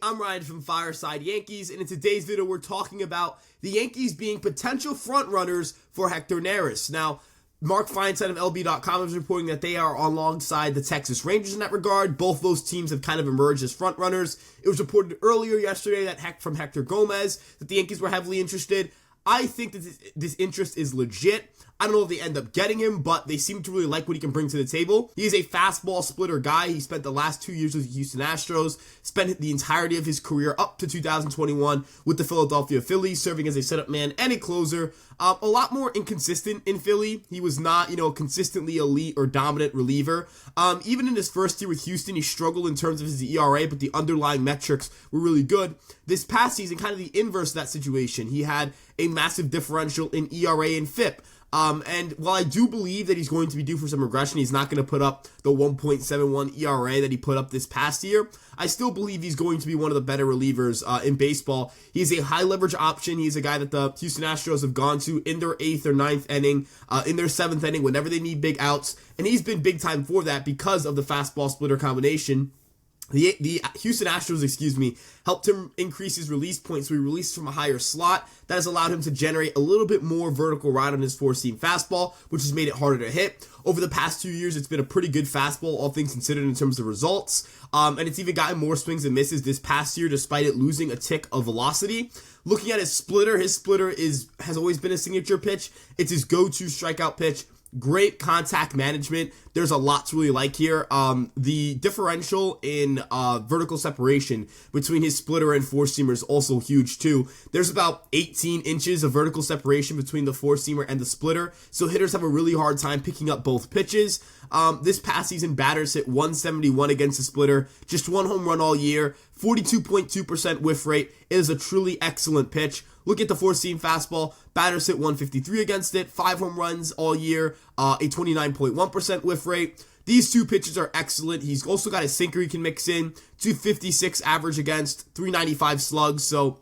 I'm Ryan from Fireside Yankees, and in today's video we're talking about the Yankees being potential frontrunners for Hector Neris. Now, Mark Feinside of LB.com is reporting that they are alongside the Texas Rangers in that regard. Both those teams have kind of emerged as frontrunners. It was reported earlier yesterday that from Hector Gomez that the Yankees were heavily interested. I think that this interest is legit. I don't know if they end up getting him, but they seem to really like what he can bring to the table. He is a fastball splitter guy. He spent the last 2 years with the Houston Astros, spent the entirety of his career up to 2021 with the Philadelphia Phillies, serving as a setup man and a closer. A lot more inconsistent in Philly. He was not, a consistently elite or dominant reliever. Even in his first year with Houston, he struggled in terms of his ERA, but the underlying metrics were really good. This past season, kind of the inverse of that situation. He had a massive differential in ERA and FIP. And while I do believe that he's going to be due for some regression, he's not going to put up the 1.71 ERA that he put up this past year. I still believe he's going to be one of the better relievers in baseball. He's a high leverage option. He's a guy that the Houston Astros have gone to in their 8th or 9th inning, in their 7th inning, whenever they need big outs. And he's been big time for that because of the fastball splitter combination. The Houston Astros, helped him increase his release points, so he released from a higher slot. That has allowed him to generate a little bit more vertical ride on his four-seam fastball, which has made it harder to hit. Over the past 2 years, it's been a pretty good fastball, all things considered, in terms of results. And it's even gotten more swings and misses this past year, despite it losing a tick of velocity. Looking at his splitter has always been a signature pitch. It's his go-to strikeout pitch. Great contact management. There's a lot to really like here. The differential in vertical separation between his splitter and four-seamer is also huge too. There's about 18 inches of vertical separation between the four-seamer and the splitter, so hitters have a really hard time picking up both pitches. This past season, batters hit 171 against the splitter, just 1 home run all year, 42.2% whiff rate. It is a truly excellent pitch. Look at the four-seam fastball. Batters hit 153 against it, 5 home runs all year, a 29.1% whiff rate. These two pitches are excellent. He's also got a sinker he can mix in, 256 average against, 395 slugs, so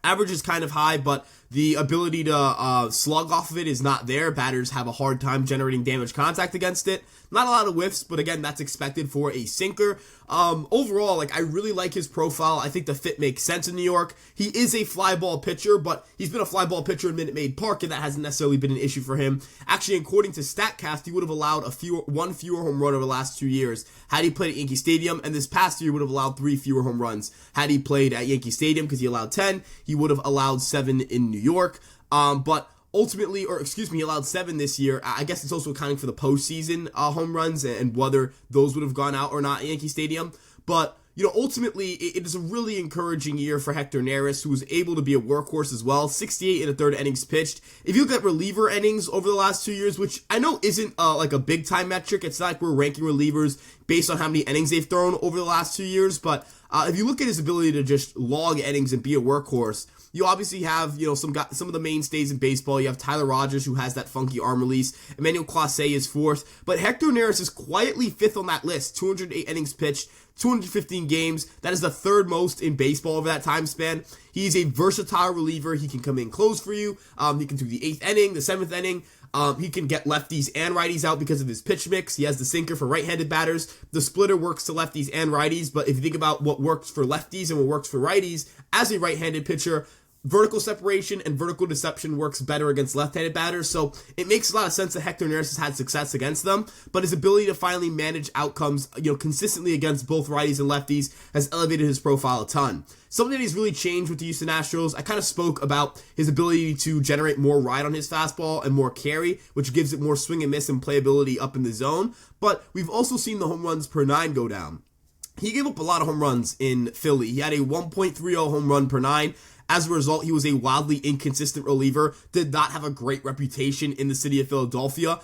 average is kind of high, but the ability to slug off of it is not there. Batters have a hard time generating damage contact against it. Not a lot of whiffs, but again, that's expected for a sinker. Overall, I really like his profile. I think the fit makes sense in New York. He is a fly ball pitcher, but he's been a fly ball pitcher in Minute Maid Park, and that hasn't necessarily been an issue for him. Actually, according to StatCast, he would have allowed one fewer home run over the last 2 years had he played at Yankee Stadium, and this past year would have allowed 3 fewer home runs had he played at Yankee Stadium, because he allowed 10. He would have allowed 7 in New York. But ultimately, he allowed 7 this year. I guess it's also accounting for the postseason home runs and whether those would have gone out or not at Yankee Stadium. But, ultimately, it is a really encouraging year for Hector Neris, who was able to be a workhorse as well. 68 and a third innings pitched. If you look at reliever innings over the last 2 years, which I know isn't a big-time metric, it's not like we're ranking relievers based on how many innings they've thrown over the last 2 years, but if you look at his ability to just log innings and be a workhorse, you obviously have, some of the mainstays in baseball. You have Tyler Rogers, who has that funky arm release. Emmanuel Clase is 4th. But Hector Neris is quietly 5th on that list. 208 innings pitched, 215 games. That is the 3rd most in baseball over that time span. He's a versatile reliever. He can come in close for you. He can do the 8th inning, the 7th inning. He can get lefties and righties out because of his pitch mix. He has the sinker for right-handed batters. The splitter works to lefties and righties. But if you think about what works for lefties and what works for righties, as a right-handed pitcher, vertical separation and vertical deception works better against left-handed batters, so it makes a lot of sense that Hector Neris has had success against them, but his ability to finally manage outcomes, consistently against both righties and lefties has elevated his profile a ton. Something that he's really changed with the Houston Astros, I kind of spoke about his ability to generate more ride on his fastball and more carry, which gives it more swing and miss and playability up in the zone, but we've also seen the home runs per 9 go down. He gave up a lot of home runs in Philly. He had a 1.30 home run per 9. As a result, he was a wildly inconsistent reliever, did not have a great reputation in the city of Philadelphia.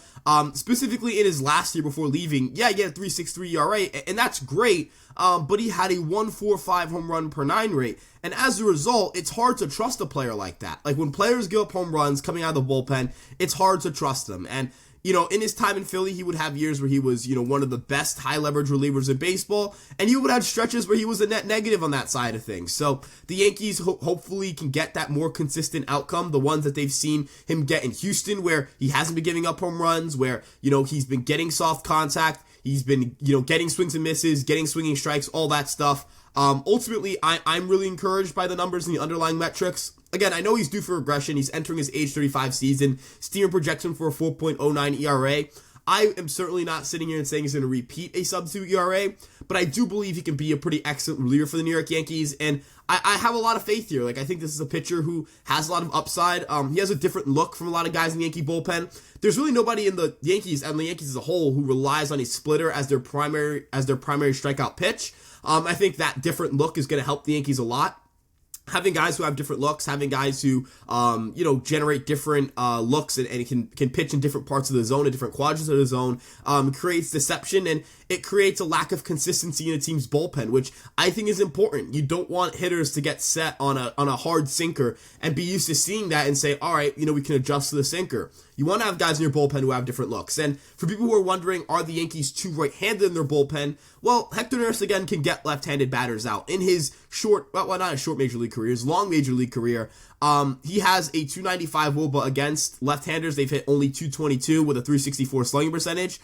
Specifically in his last year before leaving, he had a 3.63 ERA, and that's great, but he had a 1.45 home run per 9 rate. And as a result, it's hard to trust a player like that. When players give up home runs coming out of the bullpen, it's hard to trust them. And in his time in Philly, he would have years where he was, one of the best high-leverage relievers in baseball, and he would have stretches where he was a net negative on that side of things. So the Yankees hopefully can get that more consistent outcome, the ones that they've seen him get in Houston, where he hasn't been giving up home runs, where, he's been getting soft contact, he's been, getting swings and misses, getting swinging strikes, all that stuff. Ultimately, I'm really encouraged by the numbers and the underlying metrics. Again, I know he's due for regression. He's entering his age 35 season. Steamer projects him for a 4.09 ERA. I am certainly not sitting here and saying he's going to repeat a sub-2 ERA, but I do believe he can be a pretty excellent reliever for the New York Yankees, and I have a lot of faith here. Like, I think this is a pitcher who has a lot of upside. He has a different look from a lot of guys in the Yankee bullpen. There's really nobody in the Yankees and the Yankees as a whole who relies on a splitter as their primary strikeout pitch. I think that different look is going to help the Yankees a lot. Having guys who have different looks, having guys who, generate different looks and can pitch in different parts of the zone, in different quadrants of the zone, creates deception, and it creates a lack of consistency in a team's bullpen, which I think is important. You don't want hitters to get set on a hard sinker and be used to seeing that and say, all right, we can adjust to the sinker. You want to have guys in your bullpen who have different looks. And for people who are wondering, are the Yankees too right-handed in their bullpen? Well, Hector Neris, again, can get left-handed batters out. In his not a short major league career, his long major league career, he has a 295 WOBA against left-handers. They've hit only 222 with a 364 slugging percentage.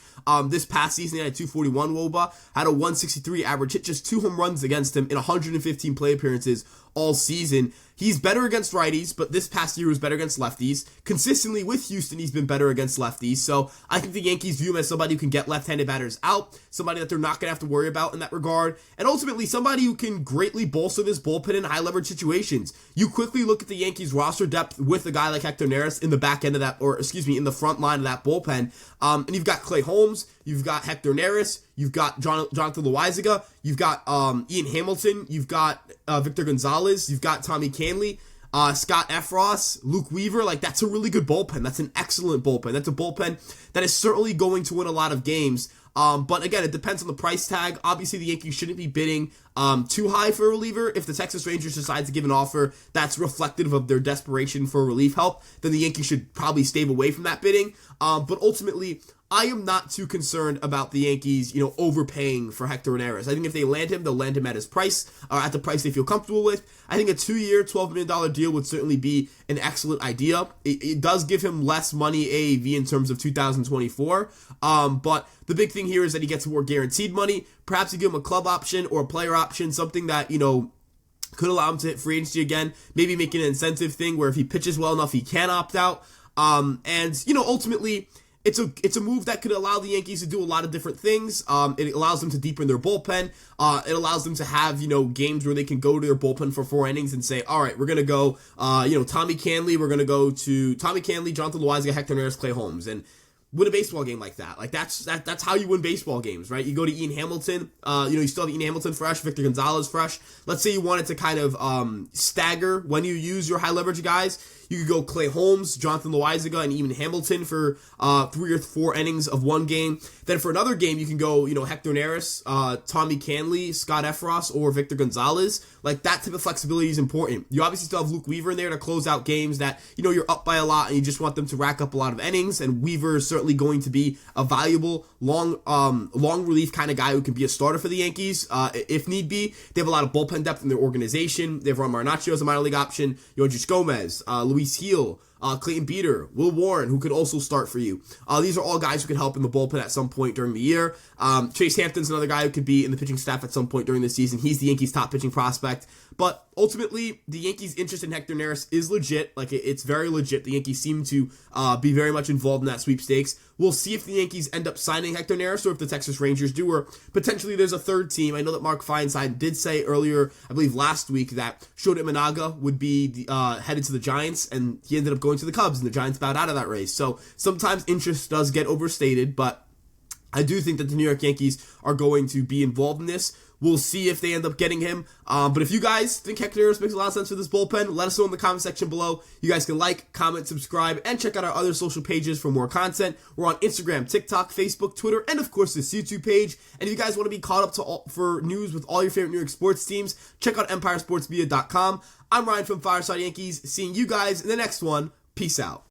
This past season, he had a 241 WOBA, had a 163 average, hit just 2 home runs against him in 115 play appearances all season. He's better against righties, but this past year was better against lefties. Consistently with Houston, he's been better against lefties. So I think the Yankees view him as somebody who can get left-handed batters out, somebody that they're not going to have to worry about in that regard, and ultimately somebody who can greatly bolster this bullpen in high-leverage situations. You quickly look at the Yankees roster depth with a guy like Hector Neris in the back end of that, in the front line of that bullpen, and you've got Clay Holmes, you've got Hector Neris, you've got Jonathan Loaizaga, you've got Ian Hamilton, you've got Victor Gonzalez, you've got Tommy Canley, Scott Efros, Luke Weaver. Like, that's a really good bullpen. That's an excellent bullpen. That's a bullpen that is certainly going to win a lot of games. But again, it depends on the price tag. Obviously, the Yankees shouldn't be bidding too high for a reliever. If the Texas Rangers decide to give an offer that's reflective of their desperation for relief help, then the Yankees should probably stay away from that bidding. But ultimately, I am not too concerned about the Yankees, overpaying for Hector Neris. I think if they land him, they'll land him at his price, or at the price they feel comfortable with. I think a 2-year, $12 million deal would certainly be an excellent idea. It does give him less money AAV in terms of 2024, but the big thing here is that he gets more guaranteed money. Perhaps you give him a club option or a player option, something that, could allow him to hit free agency again, maybe make an incentive thing where if he pitches well enough, he can opt out. Ultimately, it's a move that could allow the Yankees to do a lot of different things. It allows them to deepen their bullpen. It allows them to have, games where they can go to their bullpen for 4 innings and say, all right, we're going to go, Tommy Canley, we're going to go to Tommy Canley, Jonathan Loaizaga, Hector Neris, Clay Holmes, and win a baseball game like that. Like, that's how you win baseball games, right? You go to Ian Hamilton, you still have Ian Hamilton fresh, Victor Gonzalez fresh. Let's say you wanted to kind of stagger when you use your high leverage guys. You could go Clay Holmes, Jonathan Loaizaga, and even Hamilton for 3 or 4 innings of one game. Then for another game, you can go, Hector Neris, Tommy Canley, Scott Efros, or Victor Gonzalez. Like, that type of flexibility is important. You obviously still have Luke Weaver in there to close out games that, you're up by a lot and you just want them to rack up a lot of innings. And Weaver is certainly going to be a valuable, long relief kind of guy who can be a starter for the Yankees if need be. They have a lot of bullpen depth in their organization. They have Ron Marinaccio as a minor league option, Yoendrys Gomez, Luis Heel, Clayton Beater, Will Warren, who could also start for you. These are all guys who could help in the bullpen at some point during the year. Chase Hampton's another guy who could be in the pitching staff at some point during the season. He's the Yankees' top pitching prospect. But ultimately, the Yankees' interest in Hector Neris is legit. Like, it's very legit. The Yankees seem to be very much involved in that sweepstakes. We'll see if the Yankees end up signing Hector Neris or if the Texas Rangers do, or potentially there's a third team. I know that Mark Feinside did say earlier, I believe last week, that Shota Imanaga would be headed to the Giants, and he ended up going to the Cubs, and the Giants bowed out of that race. So sometimes interest does get overstated, but I do think that the New York Yankees are going to be involved in this. We'll see if they end up getting him. But if you guys think Hector Neris makes a lot of sense for this bullpen, let us know in the comment section below. You guys can like, comment, subscribe, and check out our other social pages for more content. We're on Instagram, TikTok, Facebook, Twitter, and of course this YouTube page. And if you guys want to be caught up for news with all your favorite New York sports teams, check out EmpireSportsMedia.com. I'm Ryan from Fireside Yankees. Seeing you guys in the next one. Peace out.